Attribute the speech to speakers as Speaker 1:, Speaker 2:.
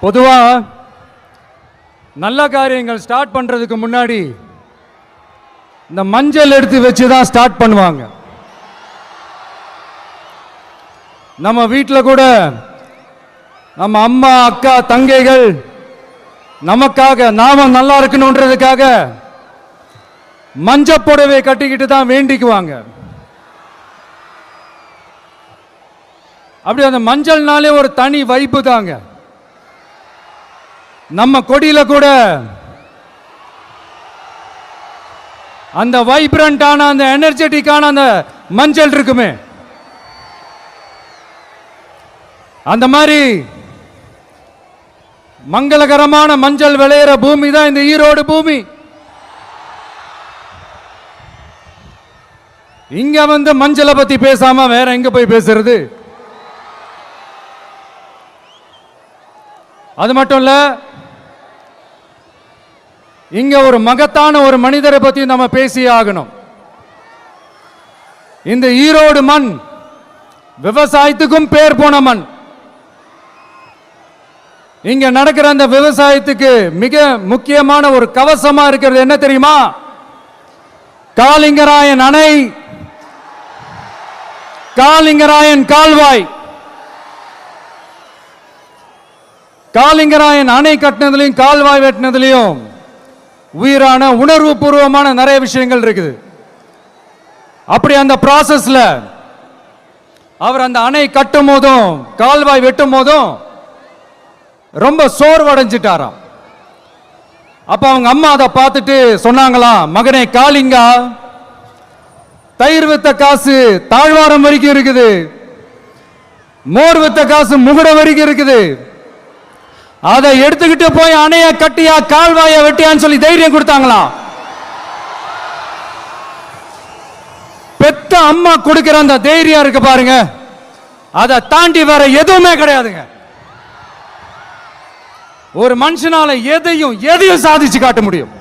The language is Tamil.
Speaker 1: பொதுவா நல்ல காரியங்கள் ஸ்டார்ட் பண்றதுக்கு முன்னாடி இந்த மஞ்சள் எடுத்து வச்சு தான் ஸ்டார்ட் பண்ணுவாங்க. நம்ம வீட்டில் கூட நம்ம அம்மா அக்கா தங்கைகள் நமக்காக நாம நல்லா இருக்கணும்ன்றதுக்காக மஞ்சள் புடவை கட்டிக்கிட்டு தான் வேண்டிக்குவாங்க. அப்படி அந்த மஞ்சள்னாலே ஒரு தனி வைப்பு தாங்க. நம்ம கொடியில கூட அந்த வைப்ரண்டான அந்த எனர்ஜெட்டிக்கான அந்த மஞ்சள் இருக்குமே, அந்த மாதிரி மங்களகரமான மஞ்சள் விளையிற பூமி தான் இந்த ஈரோடு பூமி. இங்க வந்து மஞ்சளை பத்தி பேசாம வேற எங்க போய் பேசுறது? அது மட்டும் இல்ல, இங்க ஒரு மகத்தான ஒரு மனிதரை பத்தி நம்ம பேசியே ஆகணும். இந்த ஈரோடு மண் விவசாயத்துக்கும் பேர் போன மண். இங்க நடக்கிற அந்த விவசாயத்துக்கு மிக முக்கியமான ஒரு கவசமா இருக்கிறது என்ன தெரியுமா? காலிங்கராயன் அணை, காலிங்கராயன் கால்வாய். காலிங்கராயன் அணை கட்டினதுலையும் கால்வாய் வெட்டினதுலையும் உயிரான உணர்வு பூர்வமான நிறைய விஷயங்கள் இருக்குது. அப்படி அந்த ப்ராசஸ்ல அவர் அந்த அணை கட்டும் போதும் கால்வாய் வெட்டும் போதும் ரொம்ப சோர்வடைஞ்சிட்டாராம். அப்ப அவங்க அம்மா அதை பார்த்துட்டு சொன்னாங்களாம், மகனே காளிங்கா, தயிர் வித்த காசு தாழ்வாரம் வரைக்கும் இருக்குது, மோர் வித்த காசு முகுடம் வரைக்கும் இருக்குது, அதை எடுத்துக்கிட்டு போய் அணைய கட்டியா கால்வாய வெட்டியான்னு சொல்லி தைரியம் கொடுத்தாங்களாம். பெத்த அம்மா கொடுக்கிற அந்த தைரியம் இருக்கு பாருங்க, அதை தாண்டி வேற எதுவுமே கிடையாதுங்க. ஒரு மனுஷனால எதையும் சாதிச்சு காட்ட முடியும்.